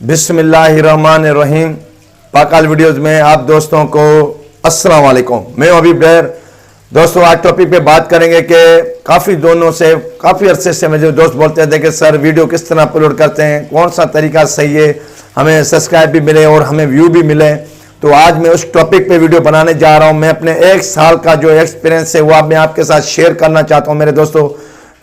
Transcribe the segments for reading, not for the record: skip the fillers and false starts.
बिस्मिल्लाहिर्रहमानिर्रहीम। पाकाल वीडियोस में आप दोस्तों को अस्सलाम वालेकुम। मैं अभी बैर दोस्तों आज टॉपिक पे बात करेंगे कि काफ़ी अरसे से मुझे दोस्त बोलते थे कि सर वीडियो किस तरह अपलोड करते हैं, कौन सा तरीका सही है, हमें सब्सक्राइब भी मिले और हमें व्यू भी मिले। तो आज मैं उस टॉपिक पे वीडियो बनाने जा रहा हूँ। मैं अपने 1 साल का जो एक्सपीरियंस है वो मैं आपके साथ शेयर करना चाहता हूँ मेरे दोस्तों,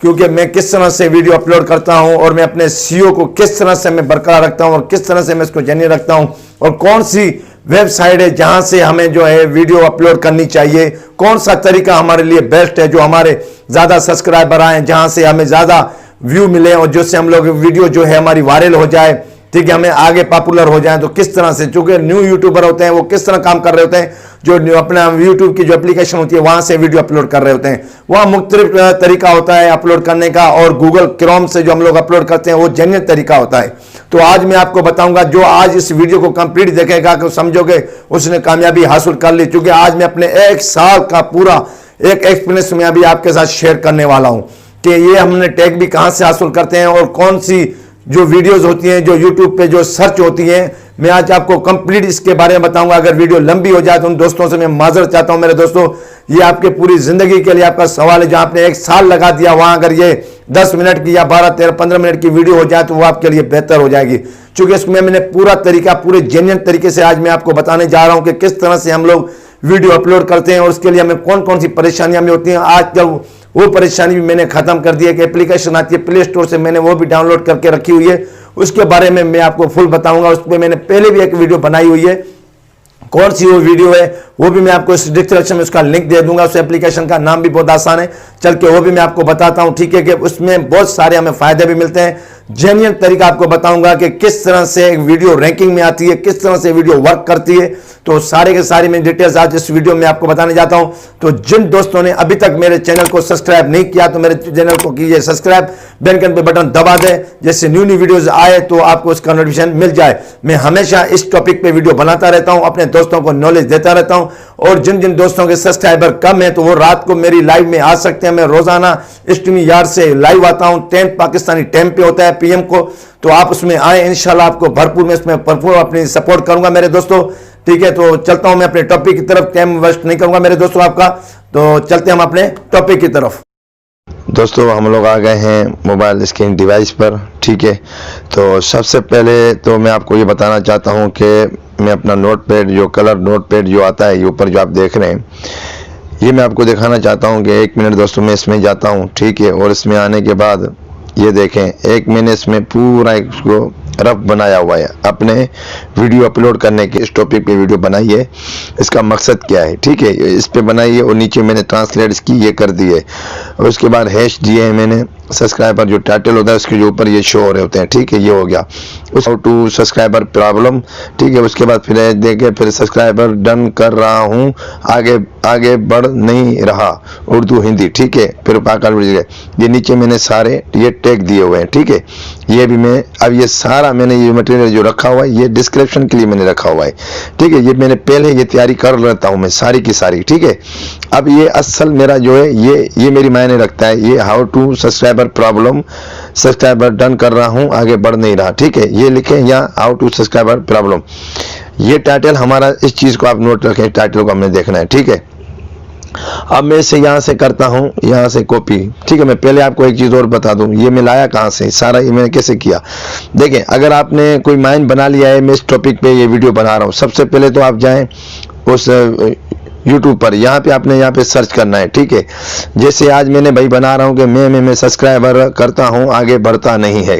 क्योंकि मैं किस तरह से वीडियो अपलोड करता हूं और मैं अपने सीईओ को किस तरह से मैं बरकरार रखता हूं और किस तरह से मैं इसको जेन्युइन रखता हूं, और कौन सी वेबसाइट है जहां से हमें जो है वीडियो अपलोड करनी चाहिए, कौन सा तरीका हमारे लिए बेस्ट है जो हमारे ज़्यादा सब्सक्राइबर आए, जहां से हमें ज़्यादा व्यू मिले और जिससे हम लोग वीडियो जो है हमारी वायरल हो जाए, ठीक है, हमें आगे पॉपुलर हो जाए। तो किस तरह से, चूंकि न्यू यूट्यूबर होते हैं वो किस तरह काम कर रहे होते हैं, जो अपना यूट्यूब की जो एप्लीकेशन होती है वहां से वीडियो अपलोड कर रहे होते हैं, वहां मुख्तलिफ तरीका होता है अपलोड करने का, और गूगल क्रोम से जो हम लोग अपलोड करते हैं वो जेन्युइन तरीका होता है। तो आज मैं आपको बताऊंगा, जो आज इस वीडियो को कंप्लीट देखेगा तो समझोगे उसने कामयाबी हासिल कर ली, क्योंकि आज मैं अपने 1 साल का पूरा एक एक्सपीरियंस में अभी आपके साथ शेयर करने वाला हूं कि ये हमने टैग भी कहां से हासिल करते हैं और कौन सी जो वीडियोस होती हैं जो यूट्यूब पे जो सर्च होती हैं, मैं आज आपको कंप्लीट इसके बारे में बताऊंगा। अगर वीडियो लंबी हो जाए तो उन दोस्तों से मैं माजरत चाहता हूं मेरे दोस्तों, ये आपके पूरी जिंदगी के लिए आपका सवाल है। जहां आपने 1 साल लगा दिया वहां अगर ये 10 मिनट की या 12, 13, 15 मिनट की वीडियो हो जाए तो वो आपके लिए बेहतर हो जाएगी, क्योंकि इसमें मैंने पूरा तरीका पूरे जेन्युइन तरीके से आज मैं आपको बताने जा रहा हूं कि किस तरह से हम लोग वीडियो अपलोड करते हैं और उसके लिए हमें कौन कौन सी परेशानियां हमें होती हैं। आज जब वो परेशानी भी मैंने खत्म कर दी है कि एप्लीकेशन आती है प्ले स्टोर से, मैंने वो भी डाउनलोड करके रखी हुई है, उसके बारे में मैं आपको फुल बताऊंगा। उस पर मैंने पहले भी एक वीडियो बनाई हुई है, कौन सी वो वीडियो है वो भी मैं आपको इस डिस्क्रिप्शन में उसका लिंक दे दूंगा। उस एप्लीकेशन का नाम भी बहुत आसान है, चल के वो भी मैं आपको बताता हूं, ठीक है, कि उसमें बहुत सारे हमें फायदे भी मिलते हैं। जेन्युइन तरीका आपको बताऊंगा कि किस तरह से एक वीडियो रैंकिंग में आती है, किस तरह से वीडियो वर्क करती है, तो सारे के सारी मैं डिटेल्स आज इस वीडियो में आपको बताने जाता हूं। तो जिन दोस्तों ने अभी तक मेरे चैनल को सब्सक्राइब नहीं किया तो मेरे चैनल को कीजिए सब्सक्राइब, बेल आइकन पे बटन दबा दें, जैसे न्यू वीडियोस आए तो आपको उसका नोटिफिकेशन मिल जाए। मैं हमेशा इस टॉपिक पे वीडियो बनाता रहता हूं, अपने दोस्तों को नॉलेज देता रहता हूं, और जिन जिन दोस्तों के सब्सक्राइबर कम है तो वो रात को मेरी लाइव में आ सकते हैं। मैं रोजाना स्ट्रीमिंग यार्ड से लाइव आता हूं, 10 पाकिस्तानी टाइम पे होता है PM को, तो आप उसमें आए, इंशाल्लाह आपको भरपूर में इसमें भरपूर अपनी सपोर्ट करूंगा मेरे दोस्तों, ठीक है। तो चलता हूं मैं अपने टॉपिक की तरफ, टाइम वेस्ट नहीं करूंगा मेरे दोस्तों आपका, तो चलते हम अपने टॉपिक की तरफ। दोस्तों हम लोग आ गए हैं मोबाइल स्क्रीन डिवाइस पर, ठीक है। तो सबसे पहले तो मैं आपको ये बताना चाहता हूँ कि मैं अपना नोटपैड, जो कलर नोटपैड जो आता है, ये ऊपर जो आप देख रहे हैं, ये मैं आपको दिखाना चाहता हूँ कि 1 मिनट दोस्तों मैं इसमें जाता हूँ, ठीक है। और इसमें आने के बाद ये देखें, एक मैंने इसमें पूरा इसको रफ बनाया हुआ है अपने वीडियो अपलोड करने के। इस टॉपिक पे वीडियो बनाई है, इसका मकसद क्या है, ठीक है, इस पे बनाई है। और नीचे मैंने ट्रांसलेट इसकी ये कर दी है, और उसके बाद हैश दिए हैं मैंने। सब्सक्राइबर जो टाइटल होता है उसके जो ऊपर ये शो हो रहे होते हैं, ठीक है, ये हो गया उस हाउ टू सब्सक्राइबर प्रॉब्लम, ठीक है। उसके बाद फिर देखे, फिर सब्सक्राइबर डन कर रहा हूँ, आगे बढ़ नहीं रहा, उर्दू हिंदी, ठीक है। फिर पाकल ये नीचे मैंने सारे ये टैग दिए हुए हैं, ठीक है। ये भी मैं अब ये सारा मैंने ये मटेरियल जो रखा हुआ है ये डिस्क्रिप्शन के लिए मैंने रखा हुआ है, ठीक है। ये मैंने पहले ये तैयारी कर लेता हूँ मैं सारी की सारी, ठीक है। अब ये असल मेरा जो है ये मेरी मायने रखता है, ये how to subscriber problem, subscriber done कर रहा हूँ, आगे बढ़ नहीं रहा, ठीक है। ये लिखे यहाँ हाउ टू सब्सक्राइबर प्रॉब्लम, ये टाइटल हमारा, इस चीज को आप नोट रखें, टाइटल को हमने देखना है, ठीक है। अब मैं इसे यहाँ से करता हूँ, यहाँ से कॉपी, ठीक है। मैं पहले आपको एक चीज और बता दूं, ये मैं लाया कहाँ से, सारा ये मैंने कैसे किया। देखें, अगर आपने कोई माइंड बना लिया है मैं इस टॉपिक पे ये वीडियो बना रहा हूँ, सबसे पहले तो आप जाएं उस यूट्यूब पर, यहाँ पे आपने यहाँ पे सर्च करना है, ठीक है। जैसे आज मैंने भाई बना रहा हूँ कि मैं सब्सक्राइबर करता हूँ, आगे बढ़ता नहीं है,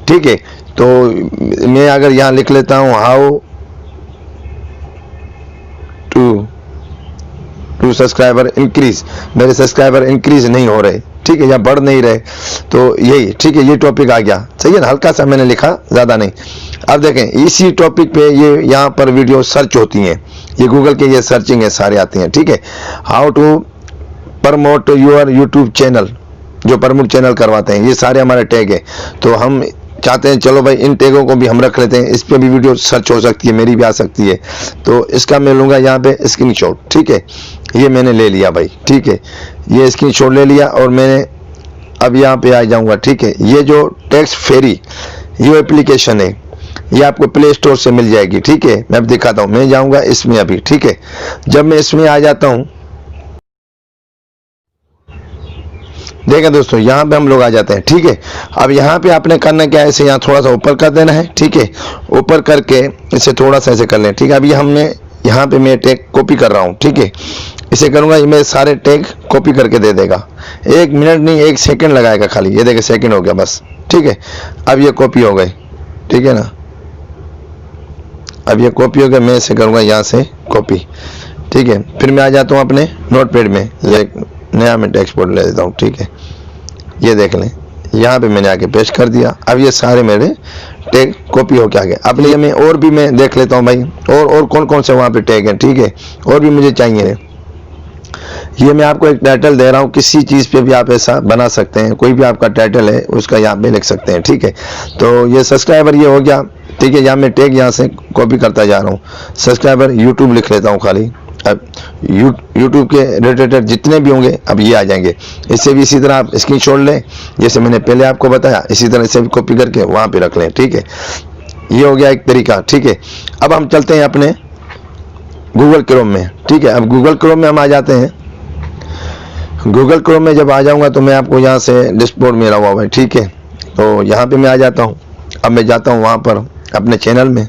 ठीक है। तो मैं अगर यहाँ लिख लेता हूँ हाउ टू सब्सक्राइबर इंक्रीज, मेरे सब्सक्राइबर इंक्रीज नहीं हो रहे, ठीक है, या बढ़ नहीं रहे, तो यही, ठीक है, ये टॉपिक आ गया, सही है ना, हल्का सा मैंने लिखा, ज्यादा नहीं। अब देखें, इसी टॉपिक पे ये यहाँ पर वीडियो सर्च होती हैं, ये गूगल के ये सर्चिंग है सारे आते हैं, ठीक है। How to promote your YouTube channel, जो प्रमोट चैनल करवाते हैं, ये सारे हमारे टैग है। तो हम चाहते हैं चलो भाई इन टैगों को भी हम रख लेते हैं, इस पे भी वीडियो सर्च हो सकती है, मेरी भी आ सकती है। तो इसका मैं लूंगा यहाँ पे स्क्रीनशॉट, ठीक है, ये मैंने ले लिया भाई, ठीक है, ये स्क्रीनशॉट ले लिया और मैंने अब यहाँ पे आ जाऊंगा, ठीक है। ये जो टेक्स्ट फेरी ये एप्लीकेशन है, ये आपको प्ले स्टोर से मिल जाएगी, ठीक है। मैं अब दिखाता हूँ, मैं जाऊँगा इसमें अभी, ठीक है। जब मैं इसमें आ जाता हूँ, देखें दोस्तों, यहाँ पे हम लोग आ जाते हैं, ठीक है। अब यहाँ पे आपने करना क्या है, इसे यहाँ थोड़ा सा ऊपर कर देना है, ठीक है। ऊपर करके इसे थोड़ा सा ऐसे कर लें, ठीक है। अभी हमने यहाँ पे मैं टैग कॉपी कर रहा हूँ, ठीक है। इसे करूँगा, ये मेरे सारे टैग कॉपी करके दे देगा। 1 मिनट नहीं, 1 सेकंड लगाएगा खाली। ये देखिए सेकंड हो गया बस, ठीक है। अब ये कॉपी हो गई, ठीक है ना। अब ये कॉपी हो गया, मैं इसे करूँगा यहाँ से कॉपी, ठीक है। फिर मैं आ जाता हूँ अपने नोटपैड में, ये नया मैं टेक्स्ट बोर्ड ले लेता हूँ, ठीक है। ये देख लें, यहाँ पे मैंने आके पेस्ट कर दिया। अब ये सारे मेरे टैग कॉपी होके आ गए। अब लिए मैं और भी मैं देख लेता हूँ भाई, और कौन कौन से वहाँ पे टैग हैं, ठीक है। और भी मुझे चाहिए। ये मैं आपको एक टाइटल दे रहा हूँ, किसी चीज़ पे भी आप ऐसा बना सकते हैं। कोई भी आपका टाइटल है उसका यहाँ पे लिख सकते हैं, ठीक है। तो ये सब्सक्राइबर ये हो गया, ठीक है। यहाँ मैं टैग यहाँ से कॉपी करता जा रहा हूँ। सब्सक्राइबर यूट्यूब लिख लेता हूँ खाली। अब यूट्यूब के रिलेटेड जितने भी होंगे अब ये आ जाएंगे। इससे भी इसी तरह आप स्क्रीनशॉट लें, जैसे मैंने पहले आपको बताया, इसी तरह से भी कॉपी करके वहाँ पे रख लें, ठीक है। ये हो गया एक तरीका, ठीक है। अब हम चलते हैं अपने गूगल क्रोम में, ठीक है। अब गूगल क्रोम में हम आ जाते हैं। गूगल क्रोम में जब आ जाऊँगा तो मैं आपको यहाँ से डैशबोर्ड में रहा हुआ है, ठीक है। तो यहाँ पे मैं आ जाता हूँ। अब मैं जाता हूँ वहाँ पर अपने चैनल में,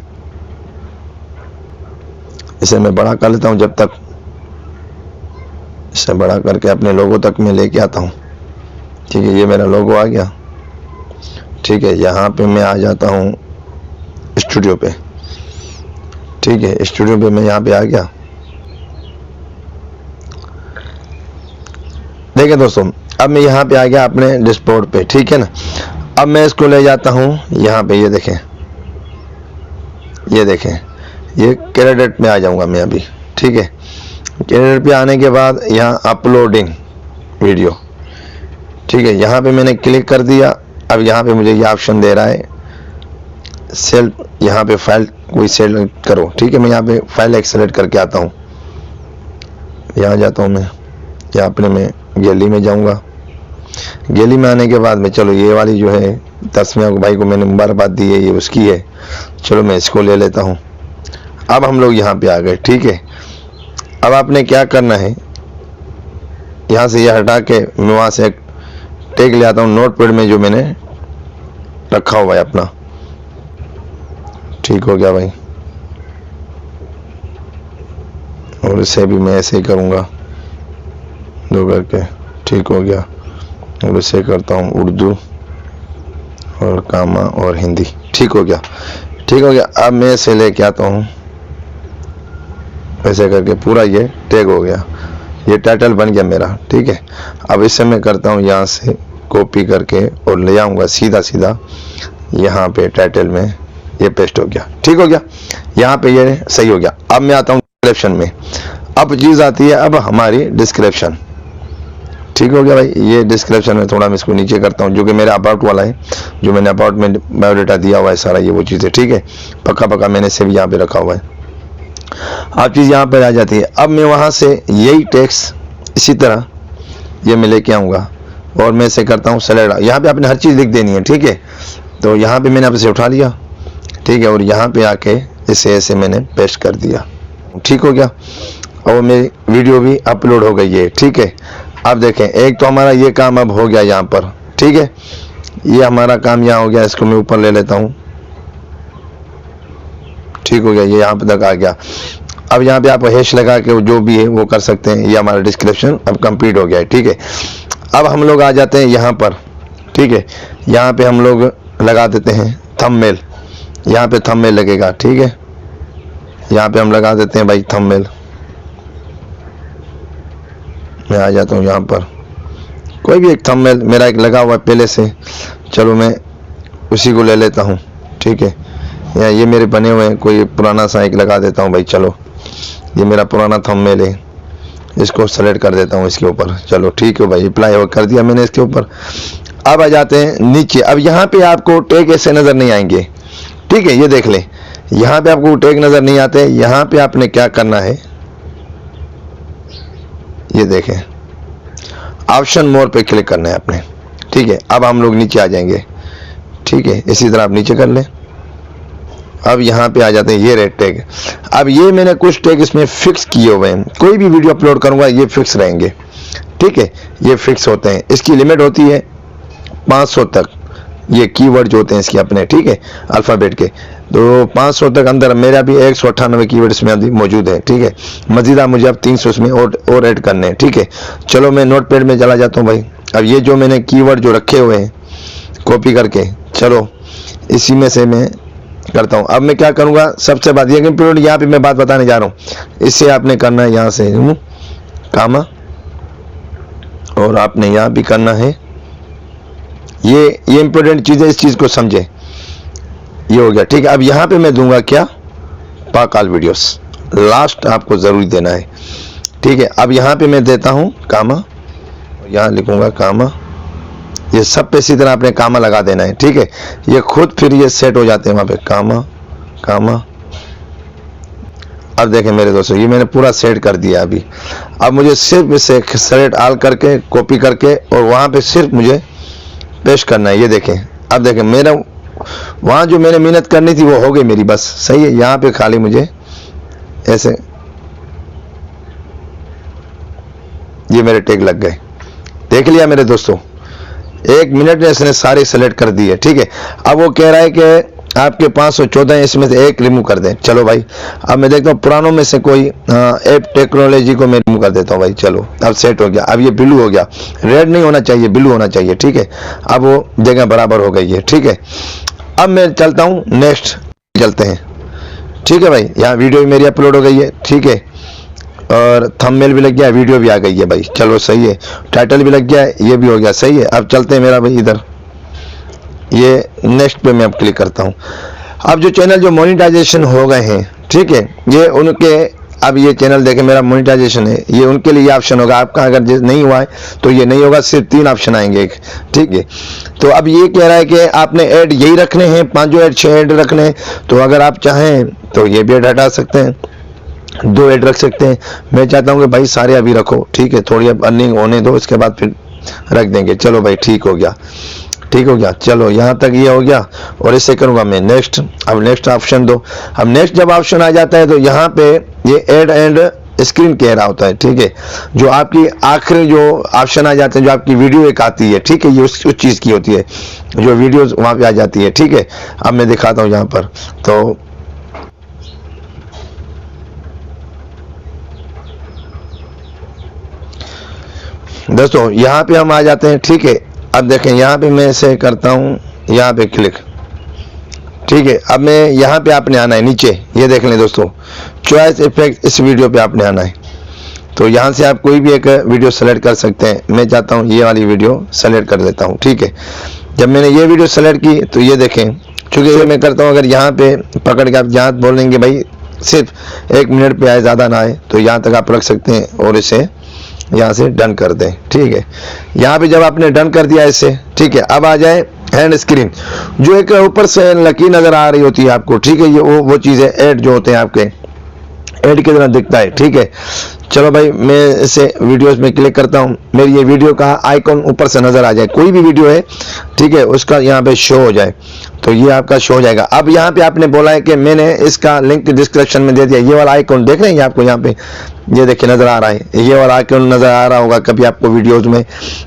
इसे मैं बड़ा कर लेता हूँ जब तक, इसे बड़ा करके अपने लोगो तक मैं लेके आता हूँ, ठीक है। ये मेरा लोगो आ गया, ठीक है। यहाँ पे मैं आ जाता हूँ स्टूडियो पे, ठीक है। स्टूडियो पे मैं यहाँ पे आ गया। देखिए दोस्तों, अब मैं यहाँ पे आ गया अपने डैशबोर्ड पे, ठीक है ना। अब मैं इसको ले जाता हूँ यहाँ पे, ये देखें, ये देखें, ये कैंडिडेट में आ जाऊंगा मैं अभी, ठीक है। कैंडिडेट पे आने के बाद यहाँ अपलोडिंग वीडियो, ठीक है। यहाँ पे मैंने क्लिक कर दिया। अब यहाँ पे मुझे ये ऑप्शन दे रहा है सेल, यहाँ पे फाइल कोई सेलेक्ट करो, ठीक है। मैं यहाँ पे फाइल एक सेलेक्ट करके आता हूँ। यहाँ जाता हूँ मैं, यहाँ अपने में गैलरी में जाऊँगा। गैलरी में आने के बाद में, चलो ये वाली जो है तस्मिया भाई को मैंने मुबारकबाद दी है, ये उसकी है, चलो मैं इसको ले लेता हूँ। अब हम लोग यहाँ पे आ गए, ठीक है। अब आपने क्या करना है, यहाँ से ये हटा के मैं वहाँ से एक टैग ले आता हूँ नोटपैड में जो मैंने रखा हुआ है अपना, ठीक हो गया भाई। और इसे भी मैं ऐसे ही करूँगा, दो करके, ठीक हो गया। और इसे करता हूँ उर्दू और कामा और हिंदी, ठीक हो गया, ठीक हो गया। अब मैं इसे लेके आता हूँ, ऐसे करके पूरा ये टैग हो गया, ये टाइटल बन गया मेरा, ठीक है। अब इसे मैं करता हूँ यहाँ से कॉपी करके और ले आऊँगा सीधा सीधा यहाँ पे टाइटल में, ये पेस्ट हो गया, ठीक हो गया। यहाँ पे ये सही हो गया। अब मैं आता हूँ डिस्क्रिप्शन में। अब चीज़ आती है अब हमारी डिस्क्रिप्शन, ठीक हो गया भाई। ये डिस्क्रिप्शन में थोड़ा मैं इसको नीचे करता हूँ, जो कि मेरा अबाउट वाला है, जो मैंने अबाउट में बायोडाटा दिया हुआ है सारा, ये वो चीज़ है, ठीक है। पक्का मैंने इसे भी यहाँ पे रखा हुआ है। आप चीज़ यहाँ पर आ जाती है। अब मैं वहाँ से यही टेक्स्ट इसी तरह ये मैं लेके आऊँगा और मैं इसे करता हूँ सेलेक्ट। यहाँ पे आपने हर चीज़ लिख देनी है, ठीक है। तो यहाँ पे मैंने अब इसे उठा लिया, ठीक है। और यहाँ पे आके इसे ऐसे मैंने पेस्ट कर दिया, ठीक हो गया। और मेरी वीडियो भी अपलोड हो गई है, ठीक है। अब देखें, एक तो हमारा ये काम अब हो गया यहाँ पर, ठीक है। ये हमारा काम यहाँ हो गया, इसको मैं ऊपर ले लेता हूँ, ठीक हो गया। ये यहाँ पे तक आ गया। अब यहाँ पे आप हैश लगा के जो भी है वो कर सकते हैं। ये हमारा डिस्क्रिप्शन अब कंप्लीट हो गया है, ठीक है। अब हम लोग आ जाते हैं यहाँ पर, ठीक है। यहाँ पे हम लोग लगा देते हैं थंबनेल, यहाँ पे थंबनेल लगेगा, ठीक है। यहाँ पे हम लगा देते हैं भाई थंबनेल। मैं आ जाता हूँ यहाँ पर, कोई भी एक थंबनेल मेरा एक लगा हुआ है पहले से, चलो मैं उसी को ले लेता हूँ, ठीक है। या ये मेरे बने हुए हैं, कोई पुराना सा एक लगा देता हूँ भाई, चलो ये मेरा पुराना थंबनेल है, इसको सेलेक्ट कर देता हूँ इसके ऊपर, चलो ठीक है भाई, अप्लाई कर दिया मैंने इसके ऊपर। अब आ जाते हैं नीचे। अब यहाँ पे आपको टैग ऐसे नज़र नहीं आएंगे, ठीक है। ये देख लें, यहाँ पे आपको टैग नज़र नहीं आते। यहाँ पे आपने क्या करना है, ये देखें, ऑप्शन मोर पे क्लिक करना है आपने, ठीक है। अब हम लोग नीचे आ जाएंगे, ठीक है। इसी तरह आप नीचे कर लें, अब यहाँ पे आ जाते हैं ये रेड टैग। अब ये मैंने कुछ टैग इसमें फिक्स किए हुए हैं, कोई भी वीडियो अपलोड करूँगा ये फिक्स रहेंगे, ठीक है, ये फिक्स होते हैं। इसकी लिमिट होती है 500 तक, ये कीवर्ड जो होते हैं इसके अपने, ठीक है, अल्फ़ाबेट के। तो 500 तक अंदर मेरा भी 198 कीवर्ड इसमें अभी मौजूद है, ठीक है। मजीदा मुझे अब 300 इसमें और ऐड करने हैं, ठीक है। चलो मैं नोटपैड में चला जाता हूँ भाई। अब ये जो मैंने कीवर्ड जो रखे हुए हैं कॉपी करके, चलो इसी में से मैं करता हूँ। अब मैं क्या करूँगा, सबसे बात ये कि यहाँ पे मैं बात बताने जा रहा हूँ, इससे आपने करना है यहाँ से कामा, और आपने यहाँ भी करना है ये इंपॉर्टेंट चीज़ है, इस चीज़ को समझे। ये हो गया, ठीक है। अब यहाँ पे मैं दूंगा क्या, पाकाल वीडियोस, लास्ट आपको ज़रूरी देना है, ठीक है। अब यहाँ पे मैं देता हूँ कामा, यहाँ लिखूंगा कामा, ये सब पे इसी तरह आपने कामा लगा देना है, ठीक है। ये खुद फिर ये सेट हो जाते हैं वहाँ पे, कामा कामा। अब देखें मेरे दोस्तों, ये मैंने पूरा सेट कर दिया अभी। अब मुझे सिर्फ इसे सेलेक्ट ऑल करके कॉपी करके और वहाँ पे सिर्फ मुझे पेस्ट करना है। ये देखें, अब देखें मेरा वहाँ जो मैंने मेहनत करनी थी वो हो गई मेरी, बस सही है। यहाँ पे खाली मुझे ऐसे ये मेरे टैग लग गए, देख लिया मेरे दोस्तों, 1 मिनट में इसने सारे सेलेक्ट कर दिए, ठीक है। अब वो कह रहा है कि आपके 514 है, इसमें से एक रिमूव कर दें। चलो भाई, अब मैं देखता हूँ पुरानों में से कोई ऐप टेक्नोलॉजी को मैं रिमूव कर देता हूँ भाई। चलो अब सेट हो गया, अब ये ब्लू हो गया, रेड नहीं होना चाहिए, ब्लू होना चाहिए, ठीक है। अब वो जगह बराबर हो गई है, ठीक है। अब मैं चलता हूँ नेक्स्ट, चलते हैं, ठीक है भाई। यहाँ वीडियो भी मेरी अपलोड हो गई है, ठीक है, और थंबनेल भी लग गया, वीडियो भी आ गई है भाई, चलो सही है। टाइटल भी लग गया है, ये भी हो गया, सही है। अब चलते हैं मेरा भाई इधर, ये नेक्स्ट पे मैं अब क्लिक करता हूँ। अब जो चैनल जो मोनेटाइजेशन हो गए हैं, ठीक है, ये उनके, अब ये चैनल देखें मेरा मोनेटाइजेशन है, ये उनके लिए ऑप्शन होगा। आपका अगर नहीं हुआ है तो ये नहीं होगा, सिर्फ 3 ऑप्शन आएंगे, एक, ठीक है। तो अब ये कह रहा है कि आपने ऐड यही रखने हैं, 5 ऐड 6 ऐड रखने हैं। तो अगर आप चाहें तो ये भी ऐड हटा सकते हैं, 2 ऐड रख सकते हैं। मैं चाहता हूँ कि भाई सारे अभी रखो, ठीक है, थोड़ी अब अर्निंग होने दो, इसके बाद फिर रख देंगे। चलो भाई ठीक हो गया, ठीक हो गया। चलो यहाँ तक ये हो गया, और इससे करूँगा मैं नेक्स्ट। अब नेक्स्ट ऑप्शन दो। अब नेक्स्ट जब ऑप्शन आ जाता है तो यहाँ पे ये ऐड एंड स्क्रीन कह रहा होता है, ठीक है। जो आपकी आखिरी जो ऑप्शन आ जाते हैं, जो आपकी वीडियो एक आती है, ठीक है, ये उस चीज़ की होती है, जो वीडियोस वहाँ पे आ जाती है, ठीक है। अब मैं दिखाता हूँ यहाँ पर, तो दोस्तों यहाँ पे हम आ जाते हैं, ठीक है। अब देखें यहाँ पे मैं इसे करता हूँ, यहाँ पे क्लिक, ठीक है। अब मैं यहाँ पे आपने आना है नीचे, ये देख लें दोस्तों, चॉइस इफेक्ट, इस वीडियो पे आपने आना है। तो यहाँ से आप कोई भी एक वीडियो सेलेक्ट कर सकते हैं। मैं चाहता हूँ ये वाली वीडियो सेलेक्ट कर देता हूँ, ठीक है। जब मैंने ये वीडियो सेलेक्ट की तो ये देखें, चूँकि ये मैं करता हूँ, अगर यहाँ पे पकड़ के आप जहाँ बोलेंगे भाई सिर्फ 1 मिनट पे आए, ज़्यादा ना आए, तो यहाँ तक आप रख सकते हैं और इसे यहाँ से डन कर दें, ठीक है। यहाँ पे जब आपने डन कर दिया इसे, ठीक है, अब आ जाए हैंड स्क्रीन, जो एक ऊपर से लकीर नज़र आ रही होती है आपको, ठीक है। ये वो चीज़ है, ऐड जो होते हैं आपके ऐड की तरह दिखता है, ठीक है। चलो भाई मैं इसे वीडियोस में क्लिक करता हूँ, मेरी ये वीडियो का आइकॉन ऊपर से नज़र आ जाए, कोई भी वीडियो है, ठीक है, उसका यहाँ पे शो हो जाए, तो ये आपका शो हो जाएगा। अब यहाँ पे आपने बोला है कि मैंने इसका लिंक डिस्क्रिप्शन में दे दिया, ये वाला आइकॉन देख रहे हैं आपको यहाँ पे, ये देखिए नज़र आ रहा है, ये वाला आइकॉन नज़र आ रहा होगा कभी आपको वीडियोस में,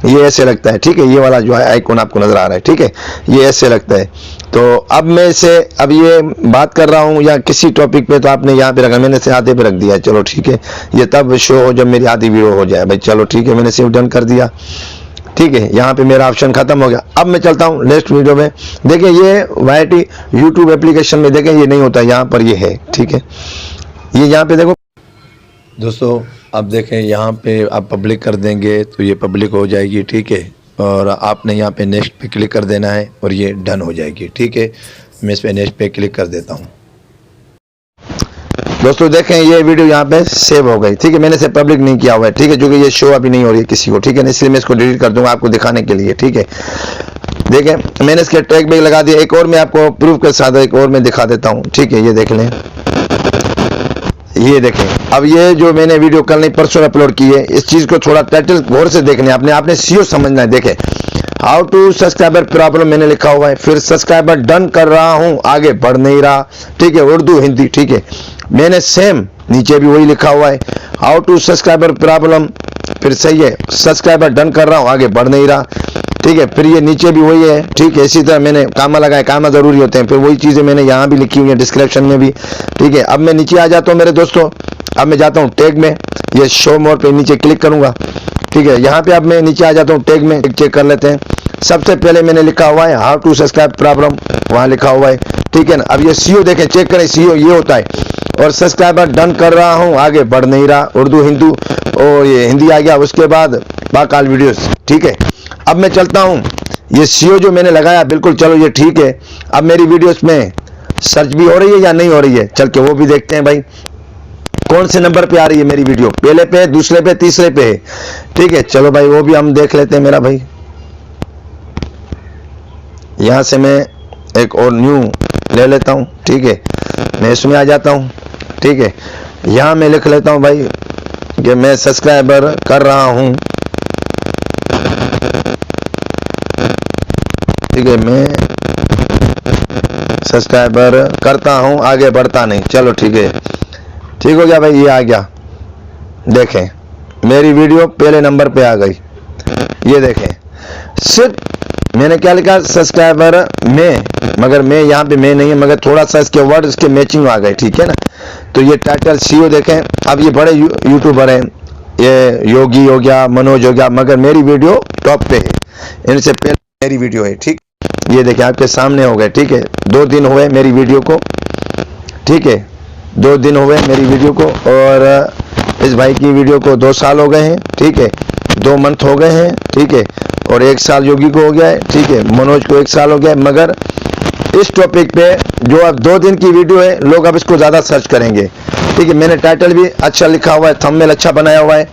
ये ऐसे लगता है, ठीक है। ये वाला जो है आइकॉन आपको नज़र आ रहा है, ठीक है, ये ऐसे लगता है। तो अब मैं इसे, अब ये बात कर रहा हूँ या किसी टॉपिक पे, तो आपने यहाँ पे रखा, मैंने इसे आधे पे रख दिया, चलो ठीक है। ये तब शो हो जब मेरी आधी वीडियो हो जाए भाई, चलो ठीक है, मैंने सेव डन कर दिया, ठीक है। यहाँ पे मेरा ऑप्शन खत्म हो गया। अब मैं चलता हूँ नेक्स्ट वीडियो में। देखें ये वाईटी यूट्यूब एप्लीकेशन में देखें ये नहीं होता, यहाँ पर ये है, ठीक है। ये यहाँ पे देखो दोस्तों, अब देखें यहाँ पे आप पब्लिक कर देंगे तो ये पब्लिक हो जाएगी, ठीक है। और आपने यहाँ पे नेक्स्ट पे क्लिक कर देना है और ये डन हो जाएगी, ठीक है। मैं इस पे नेक्स्ट पे क्लिक कर देता हूँ। दोस्तों देखें ये वीडियो यहाँ पे सेव हो गई, ठीक है। मैंने इसे पब्लिक नहीं किया हुआ है, ठीक है, क्योंकि ये शो अभी नहीं हो रही है किसी को, ठीक है, इसलिए मैं इसको डिलीट कर दूंगा आपको दिखाने के लिए, ठीक है। देखें मैंने इसके टैग भी लगा दिया। एक और मैं आपको प्रूफ के साथ एक और मैं दिखा देता हूँ, ठीक है। ये देख लें, ये देखें, अब ये जो मैंने वीडियो कल नहीं परसों अपलोड की है, इस चीज़ को थोड़ा टाइटल गौर से देखने आपने सीओ समझना है। देखें हाउ टू सब्सक्राइबर प्रॉब्लम मैंने लिखा हुआ है, फिर सब्सक्राइबर डन कर रहा हूं, आगे बढ़ नहीं रहा, ठीक है, उर्दू हिंदी, ठीक है। मैंने सेम नीचे भी वही लिखा हुआ है, हाउ टू सब्सक्राइबर प्रॉब्लम, फिर सही है, सब्सक्राइबर डन कर रहा हूं, आगे बढ़ नहीं रहा, ठीक है। फिर ये नीचे भी वही है, ठीक है। इसी तरह मैंने कामा लगाए, कामा जरूरी होते हैं, फिर वही चीजें मैंने यहाँ भी लिखी हुई है डिस्क्रिप्शन में भी, ठीक है। अब मैं नीचे आ जाता हूँ मेरे दोस्तों, अब मैं जाता हूँ टैग में, ये शो मोर पे नीचे क्लिक करूंगा, ठीक है। यहाँ पे अब मैं नीचे आ जाता हूँ टैग में, चेक कर लेते हैं। सबसे पहले मैंने लिखा हुआ है हाउ टू सब्सक्राइब प्रॉब्लम, वहां लिखा हुआ है, ठीक है ना। अब ये सीओ देखें, चेक करें, सीओ ये होता है, और सब्सक्राइबर डन कर रहा हूं, आगे बढ़ नहीं रहा, उर्दू हिंदू, और ये हिंदी आ गया, उसके बाद बाकाल वीडियोस, ठीक है। अब मैं चलता हूं, ये सीओ जो मैंने लगाया, बिल्कुल चलो ये ठीक है। अब मेरी वीडियोस में सर्च भी हो रही है या नहीं हो रही है, चल के वो भी देखते हैं भाई, कौन से नंबर पे आ रही है मेरी वीडियो, पहले पे, दूसरे पे, तीसरे पे है, ठीक है। चलो भाई वो भी हम देख लेते हैं मेरा भाई। यहां से मैं एक और न्यू ले लेता हूं, ठीक है, मैं इसमें आ जाता हूं, ठीक है। यहां मैं लिख लेता हूं भाई कि मैं सब्सक्राइबर कर रहा हूं, ठीक है, मैं सब्सक्राइबर करता हूं, आगे बढ़ता नहीं, चलो ठीक है, ठीक हो गया भाई, ये आ गया। देखें मेरी वीडियो पहले नंबर पे आ गई, ये देखें, सिर्फ मैंने क्या लिखा, सब्सक्राइबर में, मगर मैं यहाँ पे मैं नहीं है, मगर थोड़ा सा इसके वर्ड इसके मैचिंग आ गए, ठीक है ना। तो ये टाइटल सीओ देखें, अब ये बड़े यूट्यूबर हैं, ये योगी हो गया, मनोज हो गया, मगर मेरी वीडियो टॉप पे है, इनसे पहले मेरी वीडियो है, ठीक। ये देखें आपके सामने हो गए, ठीक है, 2 दिन हुए मेरी वीडियो को, ठीक है, 2 दिन हुए मेरी वीडियो को, और इस भाई की वीडियो को 2 साल हो गए हैं, ठीक है, 2 मंथ हो गए हैं, ठीक है, और 1 साल योगी को हो गया है, ठीक है, मनोज को 1 साल हो गया है। मगर इस टॉपिक पे जो अब 2 दिन की वीडियो है, लोग अब इसको ज्यादा सर्च करेंगे, ठीक है। मैंने टाइटल भी अच्छा लिखा हुआ है, थंबनेल अच्छा बनाया हुआ है,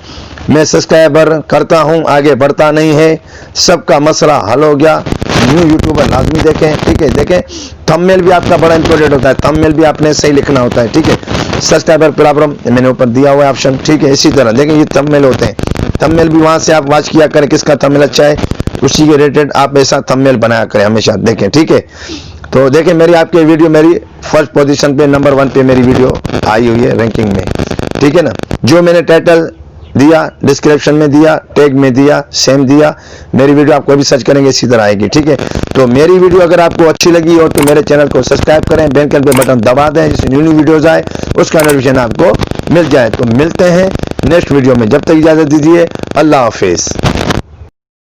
मैं सब्सक्राइबर करता हूं, आगे बढ़ता नहीं है, सबका मसला हल हो गया, न्यू यूट्यूबर लाजमी देखें, ठीक है। देखें थंबनेल भी आपका बड़ा इंपॉर्टेंट होता है, थंबनेल भी आपने सही लिखना होता है, ठीक है। सब्सक्राइबर प्रॉब्लम मैंने ऊपर दिया हुआ है ऑप्शन, ठीक है। इसी तरह देखें ये थंबनेल होते हैं, थंबनेल भी वहां से आप वॉच किया करें, किसका थंबनेल अच्छा है, उसी के रिलेटेड आप ऐसा थंबनेल बनाया करें हमेशा, देखें, ठीक है। तो देखें मेरी आपकी वीडियो मेरी फर्स्ट पोजीशन पे, नंबर 1 पे मेरी वीडियो आई हुई है रैंकिंग में, ठीक है ना। जो मैंने टाइटल दिया, डिस्क्रिप्शन में दिया, टैग में दिया, सेम दिया, मेरी वीडियो आप कोई भी सर्च करेंगे इसी तरह आएगी, ठीक है। तो मेरी वीडियो अगर आपको अच्छी लगी हो तो मेरे चैनल को सब्सक्राइब करें, बेल आइकन पे बटन दबा दें, जिससे न्यू वीडियोज आए उसका नोटिफिकेशन आपको मिल जाए। तो मिलते हैं नेक्स्ट वीडियो में, जब तक इजाजत दीजिए, अल्लाह हाफिज।